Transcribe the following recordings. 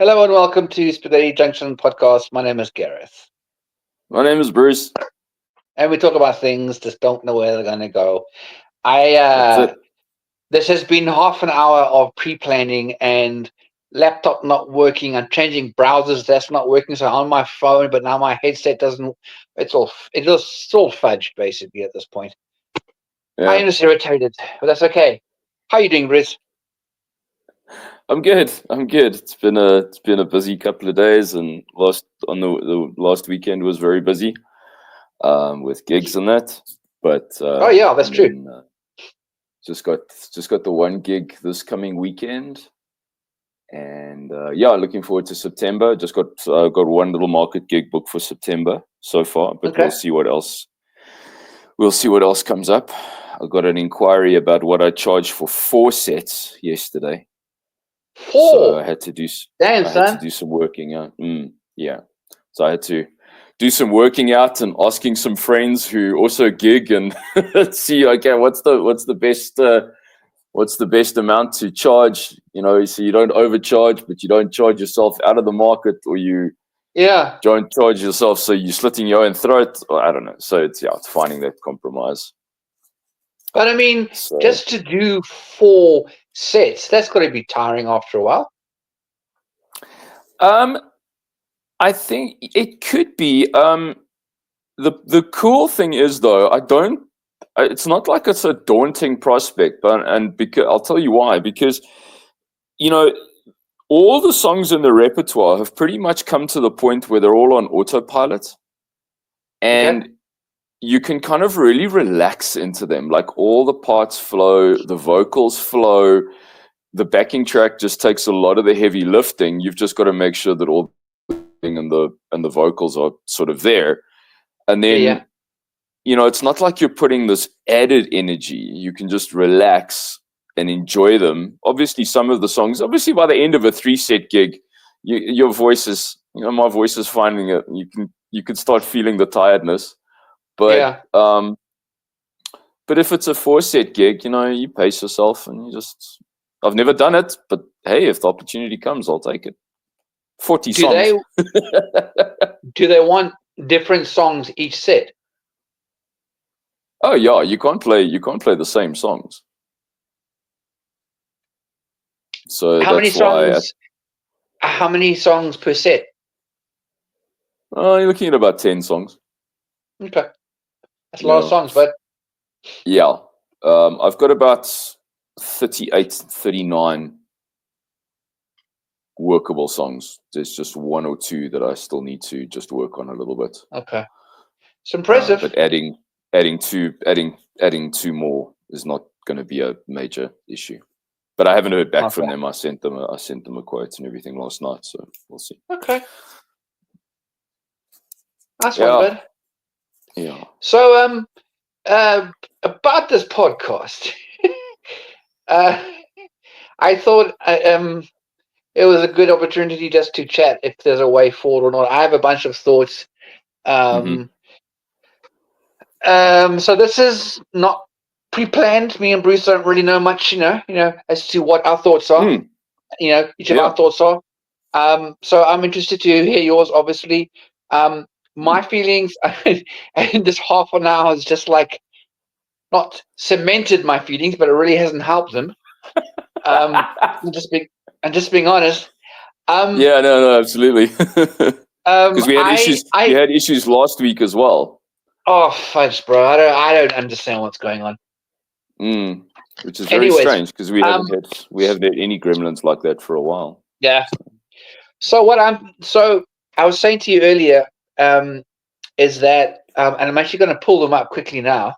Hello and welcome to Spaghetti Junction podcast. My name is Gareth, My name is Bruce. and we talk about things just don't know where they're going to go. I That's it. This has been half an hour of pre-planning and laptop not working. I'm changing browsers that's not working. So on my phone, but now my headset doesn't. It's all fudged basically at this point. I Yeah, am just irritated, but that's okay. How you doing, Riz? I'm good. I'm good. It's been a busy couple of days, and the last weekend was very busy with gigs and that. But Oh yeah, that's and true. then just got the one gig this coming weekend, and yeah, looking forward to September. Just got one little market gig booked for September so far, but Okay, we'll see what else. We'll see what else comes up. I got an inquiry about what I charged for 4 sets yesterday. So four. Damn, I had to son. do some working out. Yeah. So I had to do some working out and asking some friends who also gig and see, okay, what's the best amount to charge, so you don't overcharge, but you don't charge yourself out of the market, or you Yeah. don't charge yourself so you're slitting your own throat, or I don't know. So it's finding that compromise. But I mean, So just to do 4 sets, that's got to be tiring after a while. um I think it could be. The cool thing is, though, it's not like it's a daunting prospect, but and because I'll tell you why. Because you know all the songs in the repertoire have pretty much come to the point where they're all on autopilot, Okay. and you can kind of really relax into them. Like all the parts flow, the vocals flow, the backing track just takes a lot of the heavy lifting. You've just got to make sure that all the singing and the vocals are sort of there, and Yeah, yeah. then it's not like you're putting this added energy. You can just relax and enjoy them. Obviously, some of the songs, obviously, by the end of a 3 set gig, your voice is, my voice is finding it. You can start feeling the tiredness. But Yeah. but if it's a 4 set gig, you pace yourself and you just. I've never done it, but hey, if the opportunity comes, I'll take it. 40 Do they songs. do they want different songs each set? Oh yeah, you can't play the same songs. So How many that's why songs? How many songs per set? you're looking at about 10 songs. Okay, that's a lot of Yeah. songs, but Yeah. I've got about 38, 39 workable songs. There's just one or two that I still need to just work on a little bit. okay, it's impressive. But adding two more is not going to be a major issue. But I haven't heard back from Okay, them. I sent them a quote and everything last night, so we'll see. okay, nice one, Yeah. bud. Yeah. So, about this podcast, uh, I thought it was a good opportunity just to chat if there's a way forward or not. I have a bunch of thoughts. Mm-hmm. Um, so this is not pre-planned. Me and Bruce don't really know much, as to what our thoughts are. Mm, Each of our yeah. thoughts are. So I'm interested to hear yours, obviously. My Mm. feelings, and this half an hour has just like not cemented my feelings, but it really hasn't helped them. I'm just being, I'm just being honest. Um, Yeah, no, absolutely. Because we had issues. We I, had issues last week as well. oh fudge, bro. I don't understand what's going on. Mm, which is very Anyways, strange because we um, haven't had any gremlins like that for a while. yeah. So, So I was saying to you earlier, is that, and I'm actually going to pull them up quickly now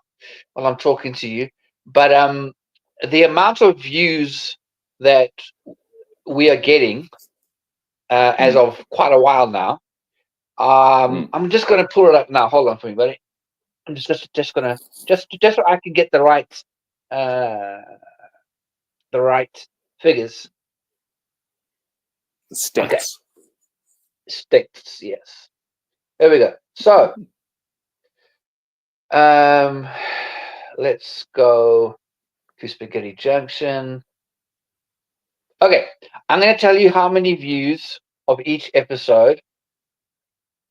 while I'm talking to you. But the amount of views that we are getting as mm, of quite a while now. mm. I'm just going to pull it up now. Hold on for me, buddy. I'm just gonna just so I can get uh, the right figures. The Okay, stats. sticks. Yes. There we go. So um, let's go to Spaghetti Junction. Okay, I'm going to tell you how many views of each episode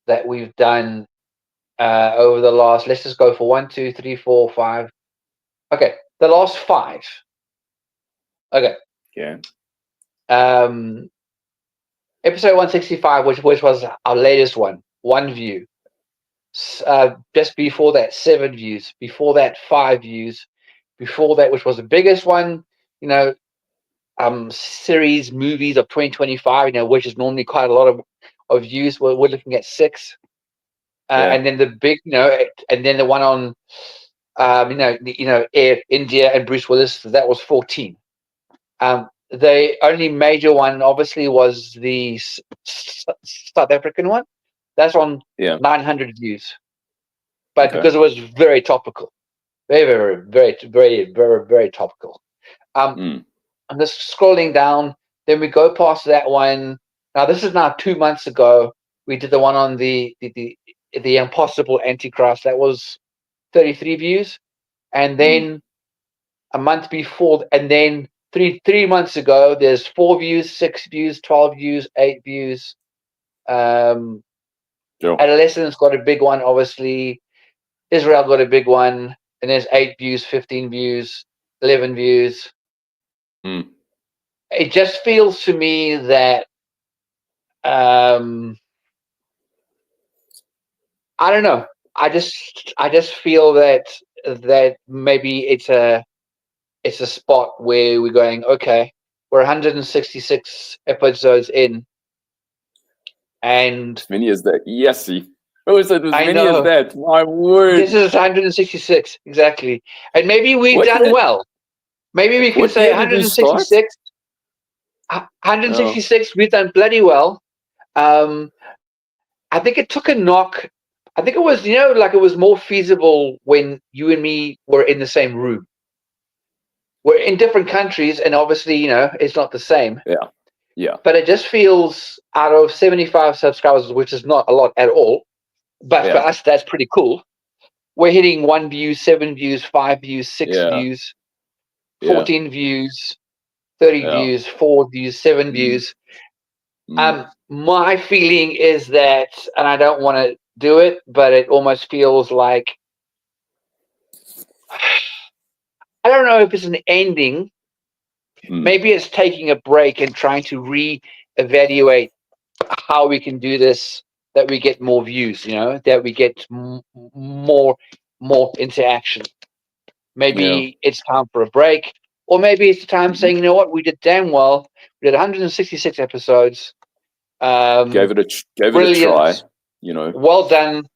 that we've done over the last, let's just go for 1, 2, 3, 4, 5. Okay, the last 5. Okay. Yeah. Episode 165, which was our latest one view. Just before that, 7 views. Before that, 5 views. Before that, which was the biggest one, series movies of 2025, which is normally quite a lot of views. We're looking at 6. And then the big, and then the one on, Air India and Bruce Willis, that was 14. The only major one, obviously, was the South African one. That's on 900 views, but because it was very topical, very, very, very, very, very, very topical. I'm just scrolling down. Then we go past that one. Now this is now 2 months ago. We did the one on the impossible Antichrist. That was 33 views, and then a month before, and then three months ago, there's 4 views, 6 views, 12 views, 8 views. Adolescents got a big one, obviously. Israel got a big one, and there's 8 views, 15 views, 11 views. It just feels to me that I don't know. I just feel that maybe it's a spot where we're going, okay, we're 166 episodes in, and as many as that. Yes, oh, is it as I many know. as that? My word. This is 166 exactly, and maybe we've done well. Maybe we can say 166. 166, we've done bloody well. I think it took a knock. I think it was, it was more feasible when you and me were in the same room. We're in different countries, and obviously, it's not the same. Yeah. But it just feels, out of 75 subscribers, which is not a lot at all, but for us, that's pretty cool. We're hitting 1 view, 7 views, 5 views, 6 views, 14 views, 30 views, 4 views, 7 views. My feeling is that, and I don't want to do it, but it almost feels like, I don't know if it's an ending. Maybe it's taking a break and trying to re-evaluate how we can do this, that we get more views, that we get more interaction. Maybe it's time for a break, or maybe it's time saying, you know what, we did damn well. We did 166 episodes. Gave it a try. Well done.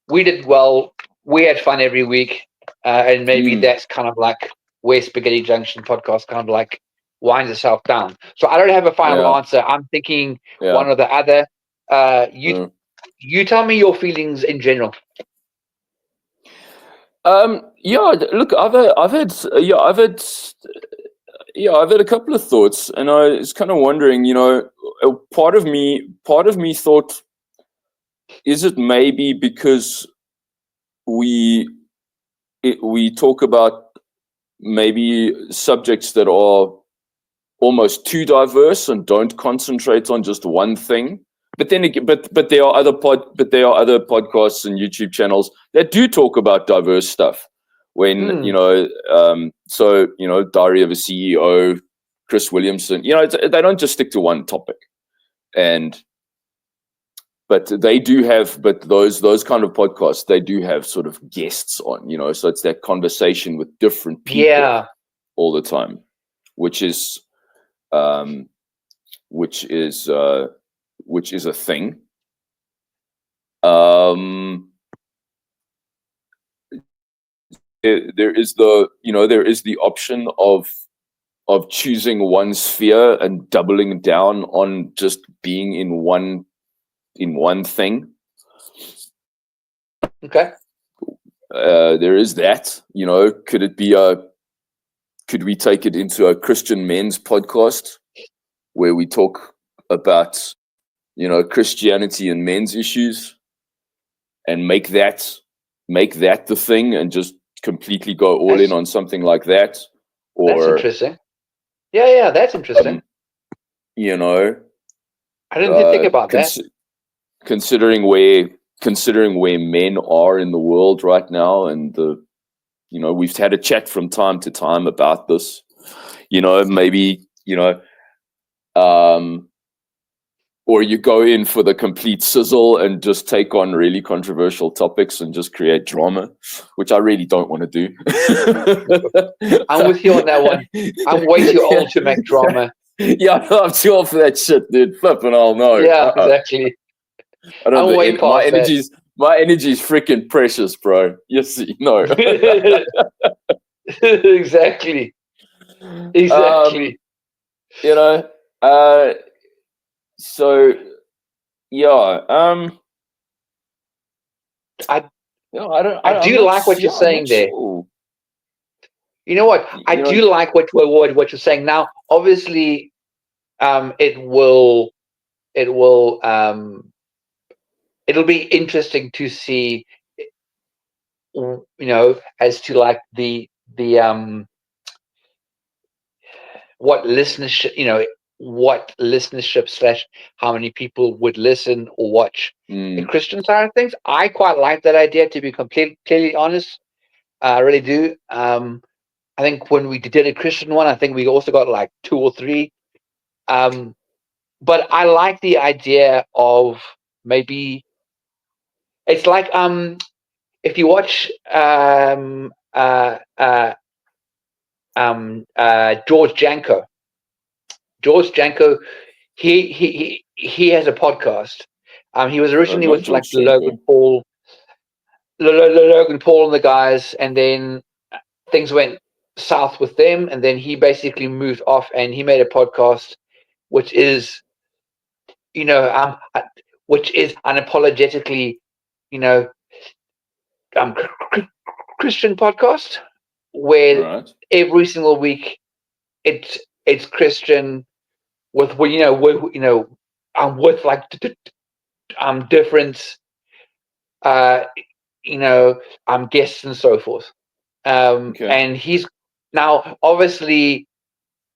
We did well. We had fun every week, and maybe that's kind of like where Spaghetti Junction podcast kind of like winds itself down. So I don't have a final answer. I'm thinking one or the other. You tell me your feelings in general. Look, I've had a couple of thoughts, and I was kind of wondering, part of me thought, is it maybe because we talk about maybe subjects that are almost too diverse and don't concentrate on just one thing? But then again, but there are other podcasts and YouTube channels that do talk about diverse stuff. When Diary of a CEO, Chris Williamson, they don't just stick to one topic, but they do have, those kind of podcasts, they do have sort of guests on, so it's that conversation with different people all the time, which is a thing. There is the option of choosing one sphere and doubling down on just being in one thing. Okay. There is that. Could we take it into a Christian men's podcast where we talk about Christianity and men's issues, and make that the thing, and just completely go all in on something like that? Or that's interesting. Yeah, that's interesting. I didn't think about that. Considering where men are in the world right now, and we've had a chat from time to time about this. Maybe or you go in for the complete sizzle and just take on really controversial topics and just create drama, which I really don't want to do. I'm with you on that one. I'm way too old to make drama. Yeah, I'm too old for that shit, dude. Flipping hell no. Yeah, exactly. I don't I'm way think my past my energy's freaking precious, bro. Yes, no. Exactly. Exactly. You know, so yeah, I I'm do not, like what you're I'm not saying there. sure. You know what? I You know, do like what you're saying. Now, obviously, it will it'll be interesting to see, as to like the what listenership, what listenership slash how many people would listen or watch the Christian side of things. I quite like that idea, to be clearly honest. I really do. I think when we did a Christian one, I think we also got like 2 or 3. But I like the idea of maybe it's like if you watch George Janko. George Janko, he has a podcast. He was I don't originally know with like George Shenko. Logan Paul and the guys, and then things went south with them, and then he basically moved off, and he made a podcast, which is you know um which is unapologetically, you know um Christian podcast, All where right. every single week it's Christian with with like different uh guests and so forth. Okay. And he's now obviously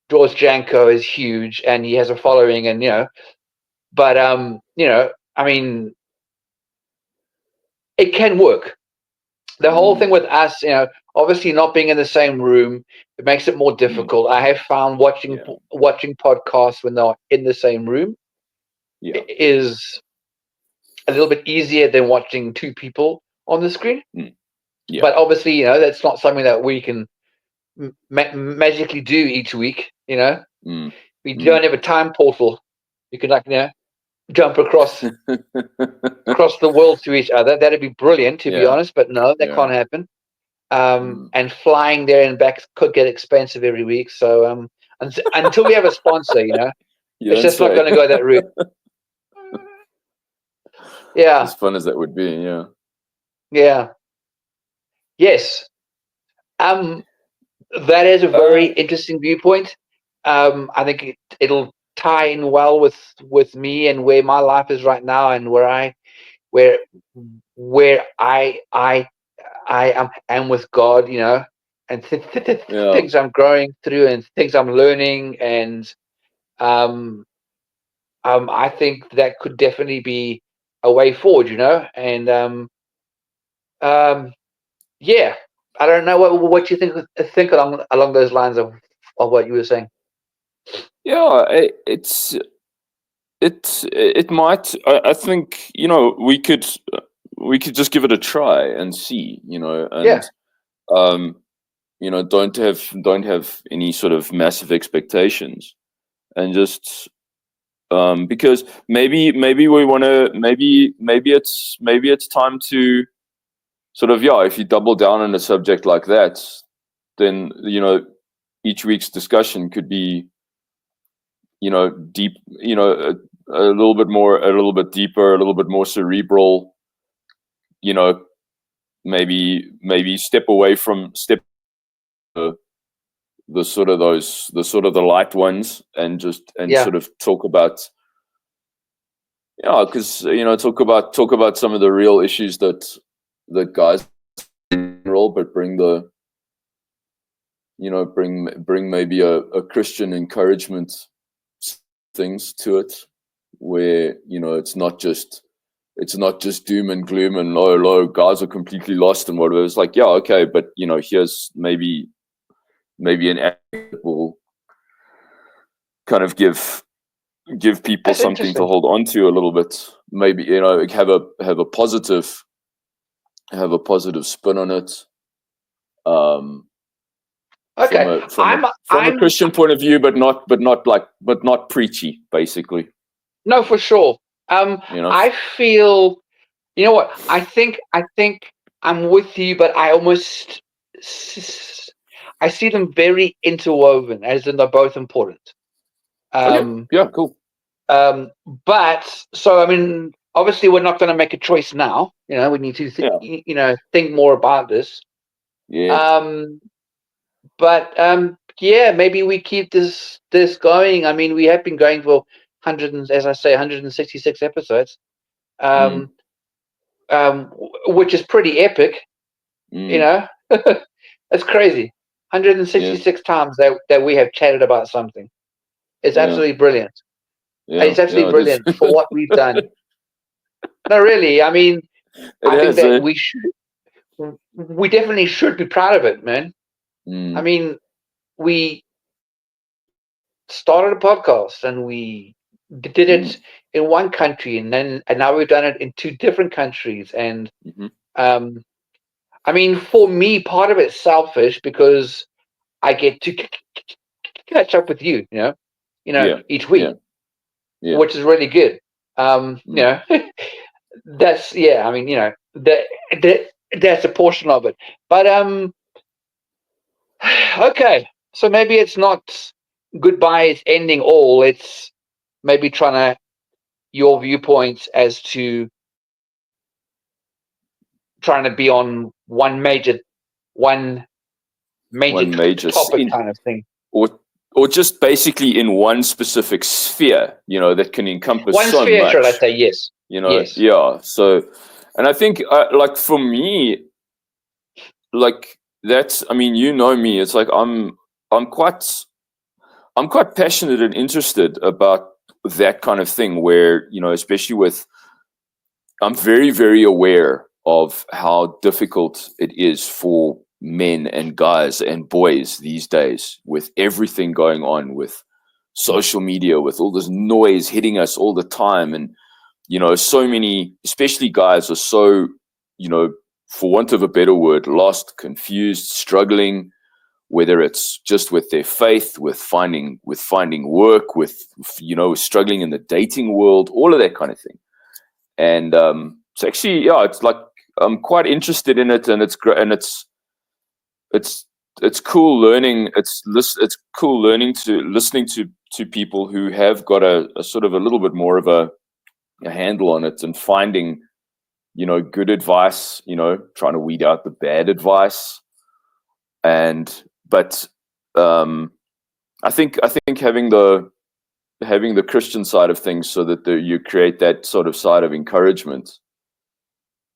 George Janko is huge and he has a following, and but I mean, it can work. The whole thing with us, obviously not being in the same room, it makes it more difficult. I have found Yeah. watching podcasts when they're in the same room Yeah. is a little bit easier than watching 2 people on the screen. Yeah. But obviously, that's not something that we can magically do each week. We don't have a time portal. You can jump across the world to each other. That'd be brilliant, to be Yeah. honest. But no, that Yeah. can't happen. And flying there and back could get expensive every week. So until we have a sponsor, You it's don't just not say. going to go that route. Yeah, As fun as that would be, yeah. yeah, yes. That is a very interesting viewpoint. I think it'll tie in well with me and where my life is right now, and where I am with God, and Yeah. things I'm growing through and things I'm learning, and um, I think that could definitely be a way forward, and um, yeah, I don't know what you think along those lines of what you were saying. Yeah, it might. I think we could just give it a try and see, Yeah, and don't have any sort of massive expectations, and just because maybe we want to maybe it's time to sort of, yeah, if you double down on a subject like that, then each week's discussion could be deep, a little bit more, a little bit deeper, a little bit more cerebral, you know maybe step the sort of the light ones, and yeah, sort of talk about, yeah, because talk about some of the real issues that guys in general, but bring the bring maybe a Christian encouragement things to it. where it's not just doom and gloom and low guys are completely lost and whatever. It's like, yeah, okay, but here's maybe an act that will kind of give people That's something to interesting. hold on to a little bit. Maybe have a positive spin on it. From Okay, a I'm Christian point of view, but not preachy, basically. no, for sure. You know. I feel, you know what? I think I'm with you, but I see them very interwoven, as in they're both important. Okay. Um, Yeah. Cool. um, but so I mean, obviously, we're not going to make a choice now. We need to, Yeah. think more about this. Yes. Um, but yeah, maybe we keep this going. I mean, we have been going for as I say, 166 episodes. Mm, Um, which is pretty epic. You mm, know, that's crazy. yes. 166 times that we have chatted about something. It's Yeah. absolutely brilliant. Yeah. It's absolutely Yeah. It is. brilliant for what we've done. No, really. I mean, It I think has. that we definitely should be proud of it, man. I Mm, mean, we started a podcast and we did it mm, in one country, and now we've done it in two different countries. And mm-hmm. um, I mean, for me, part of it's selfish because I get to catch up with you, Yeah. each Yeah. week, Yeah. which is really good. Um, you Mm, know, that's yeah. I mean, that that's a portion of it. But okay. So maybe it's not goodbye. It's ending all. It's maybe trying to your viewpoints as to trying to be on one major one major topic in kind of thing. or just basically in one specific sphere, that can encompass One so sphere, let's much. say yes, yes. Yeah. So, and I think, like for me, like that's. I mean, me. It's like I'm quite passionate and interested about that kind of thing. Where especially with, I'm very very aware of how difficult it is for men and guys and boys these days with everything going on with social media, with all this noise hitting us all the time, and so many, especially guys, are so, for want of a better word, lost, confused, struggling, whether it's just with their faith, with finding work, with struggling in the dating world, all of that kind of thing. And it's actually, yeah, it's like I'm quite interested in it, and it's great, and it's it's cool learning. It's cool learning to listening to people who have got a sort of a little bit more of a handle on it, and finding good advice, trying to weed out the bad advice. And but um I think having the Christian side of things, so that you create that sort of side of encouragement,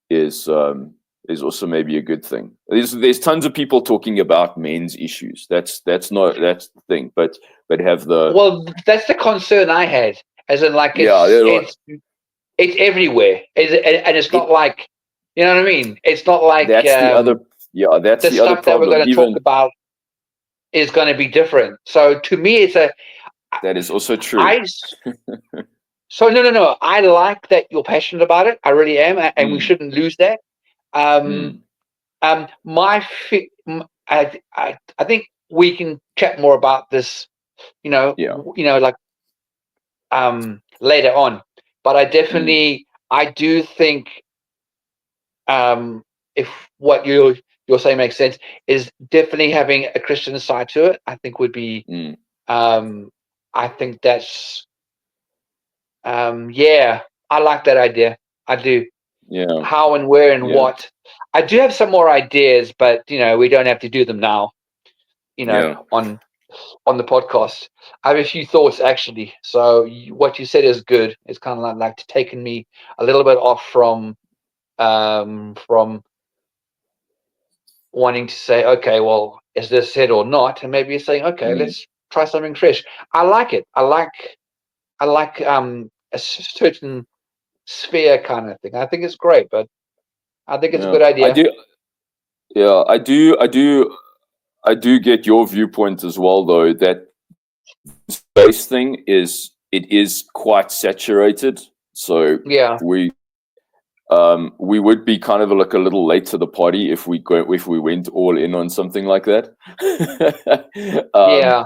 is also maybe a good thing. There's tons of people talking about men's issues. That's the thing. But have the, Well, that's the concern I had, as in like yeah, it's everywhere, and it's it not like you know what I mean. It's not like that's the other, yeah, that's the the other stuff that we're problem. going to talk Even about is going to be different. So to me, it's a that is also true. I. So no. I like that you're passionate about it. I really am, and we Mm, shouldn't lose that. Um, mm, I think we can chat more about this. yeah. Like later on. But Mm, I do think if what you're saying makes sense, is definitely having a Christian side to it. I think would be mm, um, I think that's yeah, I like that idea. I do. yeah. How and where and Yeah. what. I do have some more ideas, but we don't have to do them now. Yeah. On the podcast, I have a few thoughts actually. So what you said is good. It's kind of like taking me a little bit off from wanting to say, okay, well, is this it or not? And maybe you're saying, okay, Mm, let's try something fresh. I like it. I like a certain sphere kind of thing. I think it's great, but I think it's a Yeah, good I idea. do. Yeah, I do get your viewpoint as well, though, that space thing is quite saturated. So Yeah, we would be kind of like a little late to the party if we went all in on something like that. um, yeah,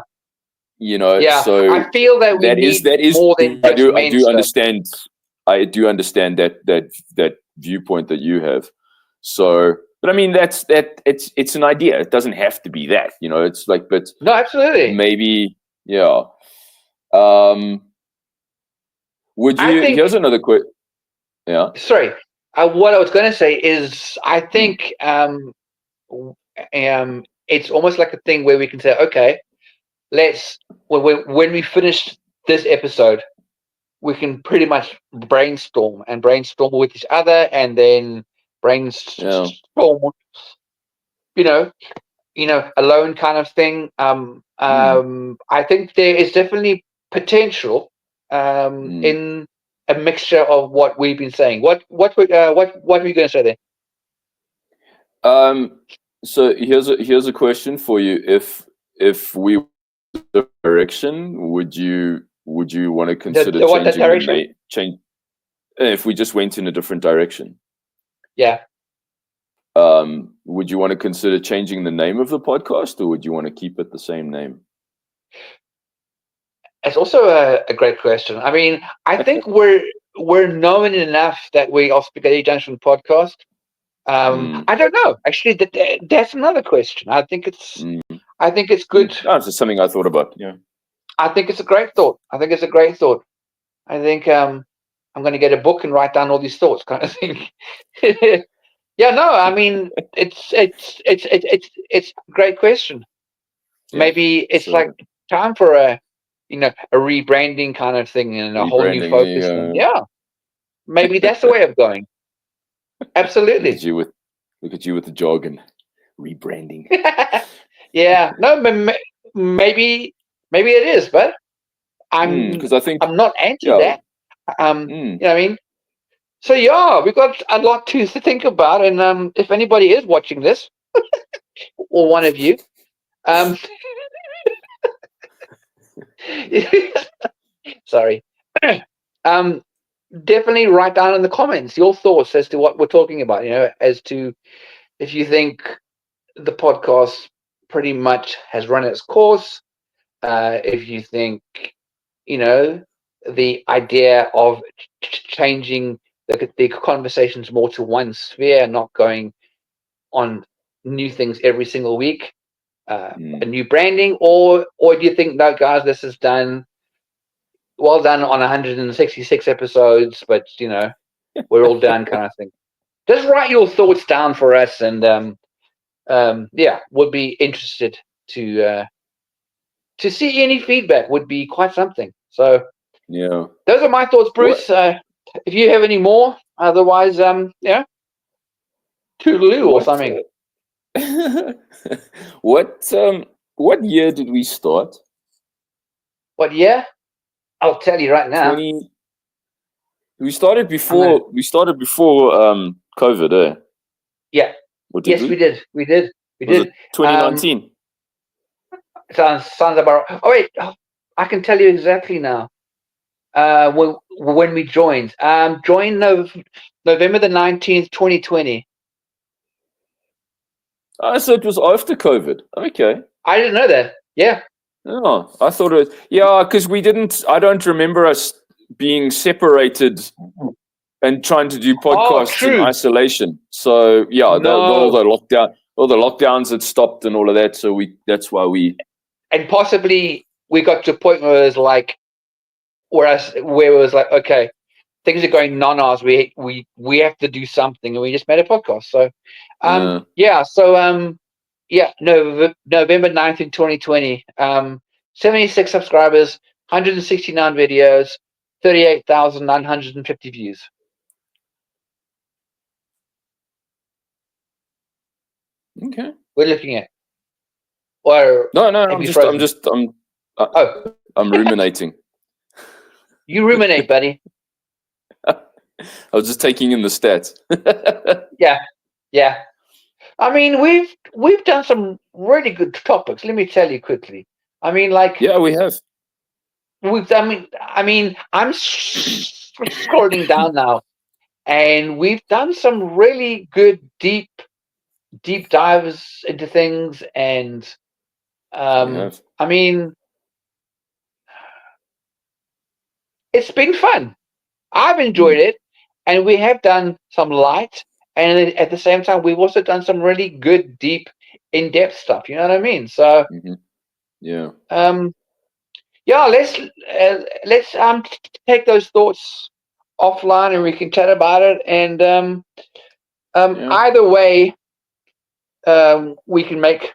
yeah. so I feel that we need that is more than true. just I men's do stuff. understand. I do understand that viewpoint that you have. So, but I mean, it's an idea. It doesn't have to be that. It's like, but No, absolutely. maybe, yeah. Um, would I you? think. Here's another quick. Yeah. Sorry. What I was going to say is, I Mm, think it's almost like a thing where we can say, okay, let's when we finish this episode, we can pretty much brainstorm with each other, and then yeah. brainstorm, you know, alone kind of thing. Mm, I think there is definitely potential mm. in a mixture of what we've been saying. What were you going to say there? Um, so here's a question for you. If we direction, would you want to consider The what that changing the direction? name? Change if we just went in a different direction. Yeah, Would you want to consider changing the name of the podcast, or would you want to keep it the same name? it's also a great question. I mean, I think we're known enough that we are Spaghetti Junction podcast. Mm, I don't know. Actually, that's another question. mm, I think it's good. Oh, it's just something I thought about. Yeah. I think it's a great thought. I think it's a great thought. I think I'm going to get a book and write down all these thoughts, kind of thing. Yeah, no, I mean it's a great question. Yeah. Maybe it's like So time for a rebranding kind of thing and a whole new rebranding. focus. And yeah, maybe that's the way of going. Look at Absolutely. you with look at you with the jargon. Rebranding. Yeah, no, maybe it is, but I'm Because I think, I'm not anti yeah. that. Mm, You know what I mean? So yeah, we've got a lot to think about, and if anybody is watching this, or one of you, um, sorry, um, definitely write down in the comments your thoughts as to what we're talking about. As to if you think the podcast pretty much has run its course, if you think you know the idea of changing the conversations more to one sphere, not going on new things every single week, a mm. new branding, or do you think, no, guys, this is done, well done on 166 episodes, but we're all done, kind of thing. Just write your thoughts down for us, and yeah, would be interested to see any feedback. Would be quite something. So Yeah. those are my thoughts, What Bruce. If you have any more, otherwise, toodaloo or what something. what what year did we start? What? Yeah, I'll tell you right now. 20 We started I'm gonna. before COVID, eh? Yeah. Or did Yes, we we? did. We did. We Was it did. Um, 2019? sounds about. Oh wait, I can tell you exactly now. When we joined. Joined November the 19th, 2020. Oh, so it was after COVID. Okay. I didn't know that. Yeah. Oh, I thought it. Yeah, because we didn't. I don't remember us being separated and trying to do Oh, podcasts in true. isolation. So yeah, No, all the lockdowns had stopped and all of that. So that's why we. and possibly we got to a point where it was like, where it was like, okay, things are going non-ours. We have to do something, and we just made a podcast. So, yeah. So, yeah. No, November 19th, 2020. 76 subscribers, 169 videos, 38,950 views. Okay. We're looking at. Or No, no. have you frozen? Uh, Oh, I'm ruminating. You ruminate, buddy. I was just taking in the stats. Yeah, yeah. I mean, we've done some really good topics. Let me tell you quickly. I mean, like Yeah, we have. I'm scrolling down now, and we've done some really good deep dives into things, and We have. I mean, it's been fun. I've enjoyed Mm, it, and we have done some light, and at the same time, we've also done some really good, deep, in-depth stuff. You know what I mean? So, hmm Yeah. um, yeah, let's take those thoughts offline, and we can chat about it. And Yeah. either way, we can make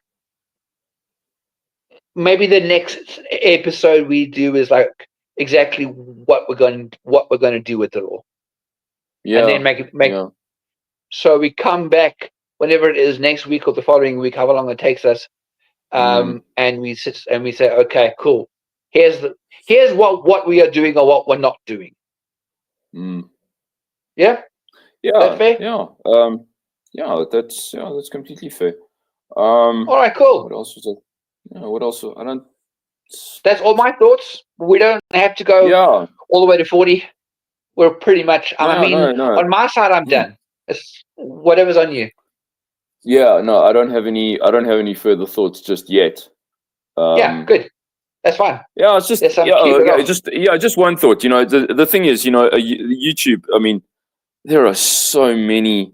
maybe the next episode we do is like exactly what we're going to do with it all, and Yeah. then make Yeah. so we come back whenever it is next week or the following week, however long it takes us, Mm, and we sit and we say, okay, cool. Here's what we are doing or what we're not doing. mm. Yeah, that Yeah. fair? Yeah. That's completely fair. All right, cool. What else was it? Yeah, what else? I don't. That's all my thoughts. We don't have to go Yeah. all the way to 40. We're pretty much. I No. mean, No. No. on my side, I'm Mm. done. It's whatever's on you. Yeah. No. I don't have any. I don't have any further thoughts just yet. Yeah, Um. good. That's fine. Yeah. It's just. Let's Yeah. keep it Okay. off. Just one thought. The thing is, YouTube. I mean, there are so many.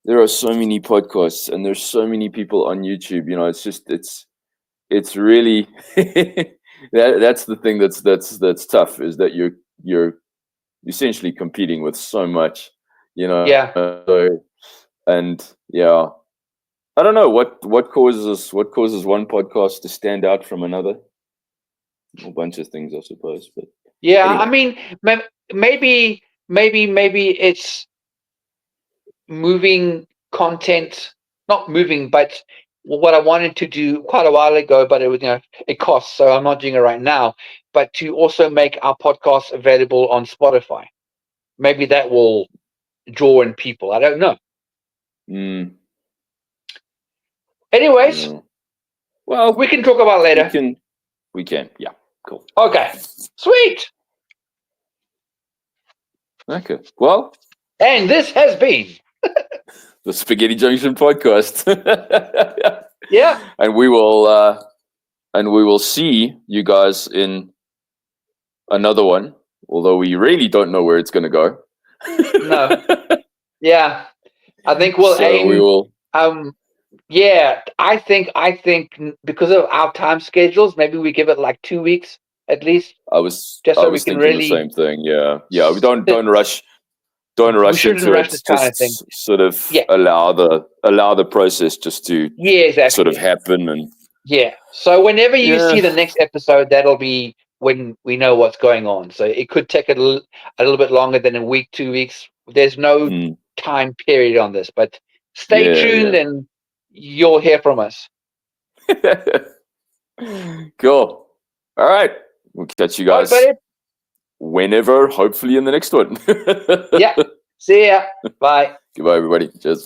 There are so many podcasts, and there's so many people on YouTube. It's just. It's really that's the thing that's tough, is that you're essentially competing with so much, Yeah. and yeah, I don't know what causes one podcast to stand out from another. A whole bunch of things, I suppose, but Yeah, I anyway. mean, maybe it's moving content, not moving, but what I wanted to do quite a while ago, but it was, it costs, so I'm not doing it right now. But to also make our podcast available on Spotify, maybe that will draw in people. I don't know. Mm, Anyways, yeah. Well, we can talk about it we later. can we can yeah, cool. Okay, sweet. Okay, well, And this has been, the Spaghetti Junction podcast. yeah, and we will see you guys in another one, although we really don't know where it's going to go. no, yeah. I think we'll So we aim. will. Yeah, I think because of our time schedules, maybe we give it like 2 weeks at least, I was just I so we was can thinking the really same thing. Yeah, yeah. We sit. don't We rush shouldn't into rush it. this kind of thing. Just sort of Yeah, allow the process just to yeah, sort of exactly. happen. And Yeah. So whenever you yeah, see the next episode, that'll be when we know what's going on. So it could take a little bit longer than a week, 2 weeks. There's no mm, time period on this, but stay tuned yeah, and you'll hear from us. yeah. Cool. All right, we'll catch you All right, guys buddy. whenever. Hopefully in the next one. Yeah. See ya. Bye. Goodbye, everybody. Cheers.